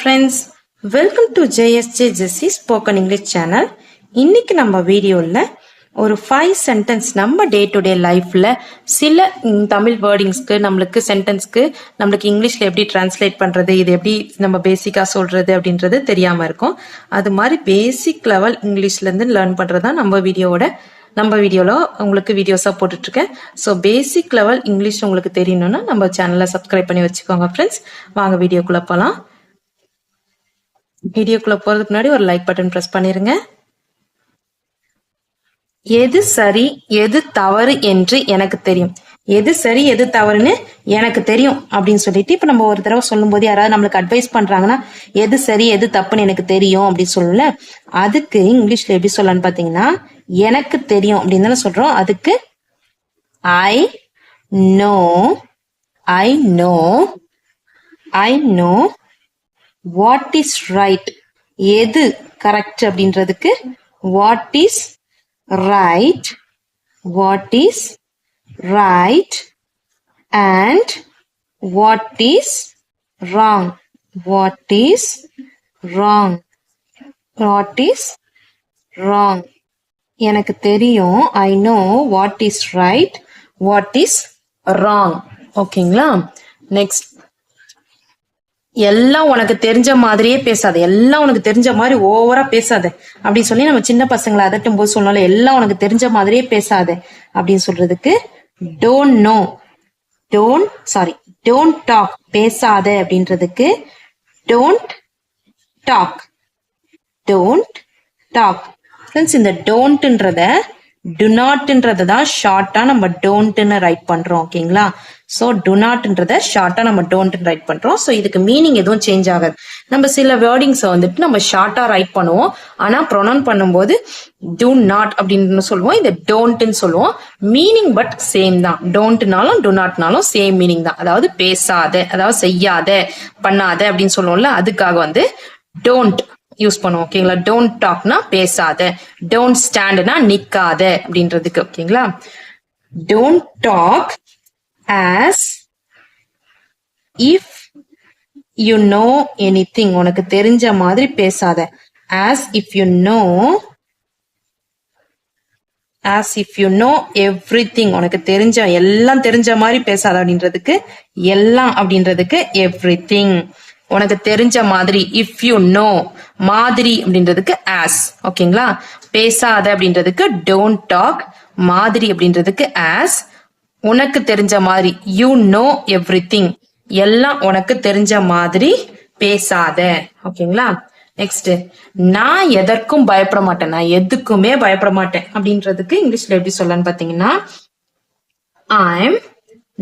Friends, welcome to JSJ Jessie spoken English channel. இன்னைக்கு நம்ம வீடியோவில் ஒரு 5 சென்டென்ஸ் நம்ம டே டு டே லைஃப்பில் சில தமிழ் வேர்டிங்ஸ்க்கு நம்மளுக்கு சென்டென்ஸ்க்கு நம்மளுக்கு இங்கிலீஷில் எப்படி டிரான்ஸ்லேட் பண்ணுறது, இது எப்படி நம்ம பேசிக்காக சொல்கிறது அப்படின்றது தெரியாமல் இருக்கும். அது மாதிரி பேசிக் லெவல் இங்கிலீஷ்லேருந்து லேர்ன் பண்ணுறது தான் நம்ம வீடியோவில் உங்களுக்கு வீடியோஸாக போட்டுட்ருக்கேன். ஸோ பேசிக் லெவல் இங்கிலீஷ் உங்களுக்கு தெரியணும்னா நம்ம சேனலை சப்ஸ்கிரைப் பண்ணி வச்சுக்கோங்க ஃப்ரெண்ட்ஸ். வாங்க வீடியோக்குள்ளே போகலாம். வீடியோக்குள்ளே போகிறதுக்கு முன்னாடி ஒரு லைக் பட்டன் ப்ரெஸ் பண்ணிடுங்க. எது சரி எது தவறு என்று எனக்கு தெரியும். எது சரி எது தவறுன்னு எனக்கு தெரியும் அப்படின்னு சொல்லிட்டு இப்போ நம்ம ஒரு தடவை சொல்லும் போது யாராவது நம்மளுக்கு அட்வைஸ் பண்றாங்கன்னா எது சரி எது தப்புன்னு எனக்கு தெரியும் அப்படின்னு சொல்லல. அதுக்கு இங்கிலீஷ்ல எப்படி சொல்லலாம்னு பாத்தீங்கன்னா எனக்கு தெரியும் அப்படின்னு தானே சொல்றோம். அதுக்கு I know I know I know what is right, எது கரெக்ட் அப்படின்றதுக்கு what is right, what is right, and what is wrong, what is wrong, what is wrong. எனக்கு தெரியும், I know what is right, what is wrong. ஓகேங்களா? Next, எல்லாம் உனக்கு தெரிஞ்ச மாதிரியே பேசாத, எல்லாம் உனக்கு தெரிஞ்ச மாதிரி ஓவரா பேசாத அப்படின்னு சொல்லி நம்ம சின்ன பசங்களை அதட்டும் போது சொன்னாலும் எல்லாம் உனக்கு தெரிஞ்ச மாதிரியே பேசாத அப்படின்னு சொல்றதுக்கு டோன்ட் நோ டோன்ட் டாக், பேசாத அப்படின்றதுக்கு டோன்ட் டாக். இந்த டோன்ட்ன்றத டு நாட்ன்றத தான் ஷார்ட்டா நம்ம டோன்ட்னு ரைட் பண்றோம். ஓகேங்களா? ஸோ டு நாட்ன்றத ஷார்ட்டா நம்ம டோன்ட் ரைட் பண்றோம். ஸோ இதுக்கு மீனிங் எதுவும் சேஞ்ச் ஆகாது. நம்ம சில வேர்டிங்ஸை வந்துட்டு நம்ம ஷார்ட்டா ரைட் பண்ணுவோம், ஆனா ப்ரொனவுன் பண்ணும்போது டு நாட் அப்படின்னு சொல்லுவோம், இதை டோன்ட்னு சொல்லுவோம். மீனிங் பட் சேம் தான். டோன்ட்னாலும் டு நாட்னாலும் சேம் மீனிங் தான். அதாவது பேசாத, அதாவது செய்யாத, பண்ணாத அப்படின்னு சொல்லுவோம்ல, அதுக்காக வந்து டோன்ட் யூஸ் பண்ணுவோம். ஓகேங்களா? டோன்ட் டாக்னா பேசாத, டோன்ட் ஸ்டாண்ட்னா நிக்காத அப்படின்றதுக்கு. ஓகேங்களா? Don't talk as if you know anything, உனக்கு தெரிஞ்ச மாதிரி பேசாத. as if you know everything, உனக்கு தெரிஞ்ச எல்லாம் தெரிஞ்ச மாதிரி பேசாத அப்படின்றதுக்கு எல்லாம் அப்படின்றதுக்கு everything. உனக்கு தெரிஞ்ச மாதிரி if you know, மாதிரி அப்படின்றதுக்கு as. ஓகேங்களா? பேசாத அப்படின்றதுக்கு don't talk, மாதிரி அப்படின்றதுக்கு as. உனக்கு தெரிஞ்ச மாதிரி you know everything, எல்லாம் உனக்கு தெரிஞ்ச மாதிரி பேசாத. ஓகேங்களா? நெக்ஸ்ட், நான் எதற்கும் பயப்பட மாட்டேன், நான் எதுக்குமே பயப்பட மாட்டேன் அப்படின்றதுக்கு இங்கிலீஷ்ல எப்படி சொல்லலாம்னு பாத்தீங்கன்னா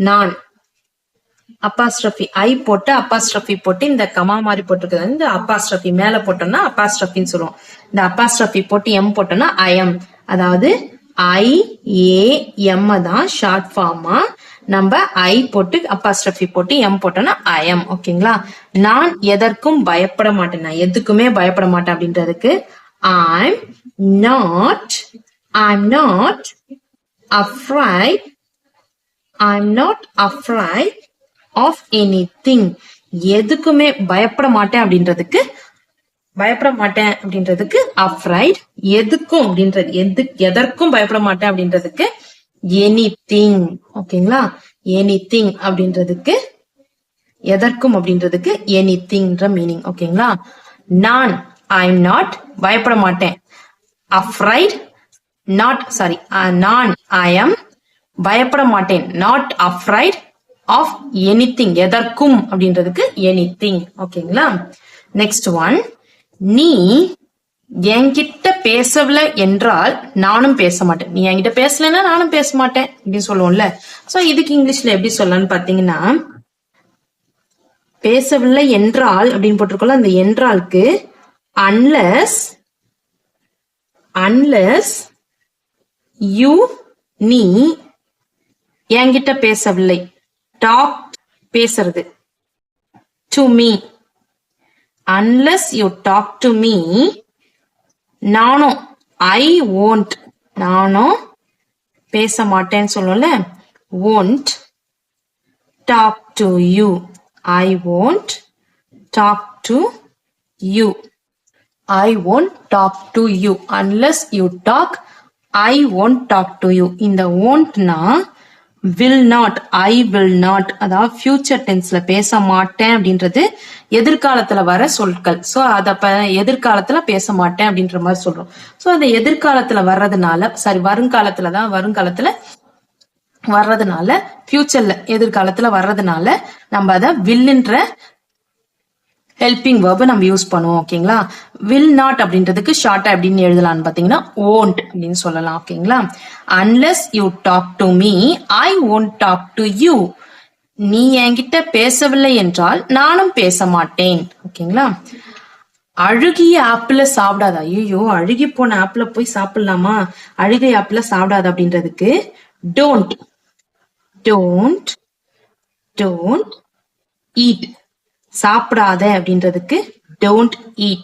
நான் அப்பாஸ்ட்ரஃபி ஐ போட்டு அப்பாஸ்ட்ரஃபி போட்டு இந்த கமா மாதிரி போட்டிருக்கிறது இந்த அப்பாஸ்ட்ரஃபி மேல போட்டோம்னா அப்பாஸ்ட்ரஃபின்னு சொல்லுவோம். இந்த அப்பாஸ்ட்ரஃபி போட்டு எம் போட்டோம்னா ஐஎம். அதாவது IAM தான் ஷார்ட் ஃபார்மா. நம்ம ஐ போட்டு அப்பாஸ்ட்ரஃபி போட்டு எம் போட்டோம்னா ஐஎம். ஓகேங்களா? நான் எதற்கும் பயப்பட மாட்டேன், நான் எதுக்குமே பயப்பட மாட்டேன் அப்படின்றதுக்கு I'm not afraid of anything. எதுக்குமே பயப்பட மாட்டேன் அப்படின்றதுக்கு afraid. எதுக்கும் அப்படின்றது எதற்கும் பயப்பட மாட்டேன் அப்படின்றதுக்கு anything. ஓகேங்களா? anything அப்படின்றதுக்கு எதற்கும் அப்படின்றதுக்கு anythingன்ற மீனிங். ஓகேங்களா? நான் I'm not பயப்பட மாட்டேன், afraid நான் I am பயப்பட மாட்டேன், not afraid of anything, எதற்கும் அப்படின்றதுக்கு anything. ஓகேங்களா? நெக்ஸ்ட் ஒன், நீ என்கிட்ட பேசவில்லை என்றால் நானும் பேச மாட்டேன். நீ என்கிட்ட பேசலைன்னா நானும் பேச மாட்டேன் அப்படின்னு சொல்லுவோம்ல. சோ இதுக்கு இங்கிலீஷ்ல எப்படி சொல்லலாம்னு பாத்தீங்கன்னா பேசவில்லை என்றால் அப்படின்னு போட்டிருக்கோம்ல, அந்த என்றாலுக்கு unless you நீ என்கிட்ட பேசவில்லை, டாக் பேசுறது, to me, unless you talk to me, நானும் I won't, நானும் பேச மாட்டேன்னு சொல்லும்ல, won't talk to you, I won't talk to you. I won't talk to you. Unless you talk, I won't talk to you. இந்த won't-னா will not, I will not, அதாவது future tenseல பேச மாட்டேன் அப்படின்றது எதிர்காலத்துல வர சொற்கள். சோ அத எதிர்காலத்துல பேச மாட்டேன் அப்படின்ற மாதிரி சொல்றோம். சோ அந்த எதிர்காலத்துல வர்றதுனால, சாரி வருங்காலத்துல வர்றதுனால, ஃபியூச்சர்ல எதிர்காலத்துல வர்றதுனால நம்ம அத willன்ற ஹெல்பிங் வேர்பை நம்ம யூஸ் பண்ணுவோம். ஓகேங்களா? வில் நாட் அப்படின்றதுக்கு ஷார்ட்டா அப்படின்னு எழுதலாம்னு பாத்தீங்கன்னா won't அப்படின்னு சொல்லலாம். ஓகேங்களா? unless you talk to me, I won't talk to you. நீ என்கிட்ட பேசவில்லை என்றால் நானும் பேச மாட்டேன். ஓகேங்களா? அழுகிய ஆப்பிள சாப்பிடாத. ஐயோ, அழுகி போன ஆப்பிள போய் சாப்பிடலாமா? அழுகிய ஆப்பிள சாப்பிடாத அப்படின்றதுக்கு don't eat. சாப்பிடாத அப்படின்றதுக்கு don't eat.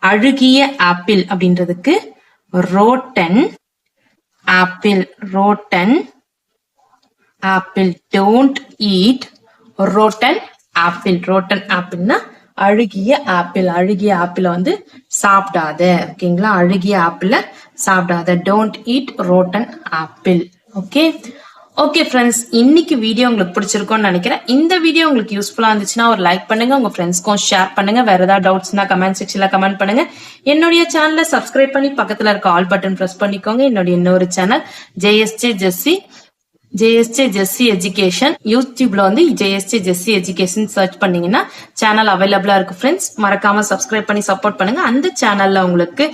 அழுகிய ஆப்பிள் அப்படின்றதுக்கு rotten apple. don't eat rotten apple. rotten appleனா அழுகிய ஆப்பிள். அழுகிய ஆப்பிள வந்து சாப்பிடாத. ஓகேங்களா? அழுகிய ஆப்பிள சாப்பிடாத. don't eat rotten apple. Okay okay friends, இன்னைக்கு வீடியோ உங்களுக்கு பிடிச்சிருக்கும்னு நினைக்கிறேன். இந்த வீடியோ உங்களுக்கு யூஸ்ஃபுல்லா இருந்துச்சுன்னா ஒரு லைக் பண்ணுங்க, உங்க ஃப்ரெண்ட்ஸ்க்கும் ஷேர் பண்ணுங்க. வேற ஏதாவது டவுட்ஸ்னா கமெண்ட் செக்ஷன்ல கமெண்ட் பண்ணுங்க. என்னுடைய சேனலை சப்ஸ்கிரைப் பண்ணி பக்கத்துல இருக்க ஆல் பட்டன் பிரஸ் பண்ணிக்கோங்க. என்னுடைய இன்னொரு சேனல் ஜேஎஸ்ஜே ஜெஸ்ஸி எஜுகேஷன், யூடியூப்ல வந்து ஜேஎஸ்ஜே ஜெஸ்ஸி எஜுகேஷன் சர்ச் பண்ணீங்கன்னா சேனல் அவைலபிளா இருக்கு ஃப்ரெண்ட்ஸ். மறக்காம சப்ஸ்கிரைப் பண்ணி சப்போர்ட் பண்ணுங்க. அந்த சேனல்ல உங்களுக்கு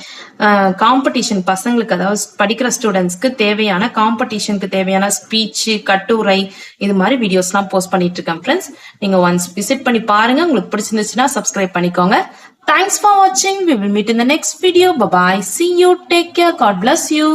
காம்படிஷன், பசங்களுக்கு அதாவது படிக்கிற ஸ்டூடெண்ட்ஸ்க்கு தேவையான காம்படிஷனுக்கு தேவையான ஸ்பீச், கட்டுரை, இது மாதிரி வீடியோஸ் எல்லாம் போஸ்ட் பண்ணிட்டு இருக்கேன் ஃப்ரெண்ட்ஸ். நீங்க ஒன்ஸ் விசிட் பண்ணி பாருங்க. உங்களுக்கு பிடிச்சிருந்துச்சுன்னா சப்ஸ்கிரைப் பண்ணிக்கோங்க. Thanks for watching. We will meet in the next video. Bye bye. See you. Take care. God bless you.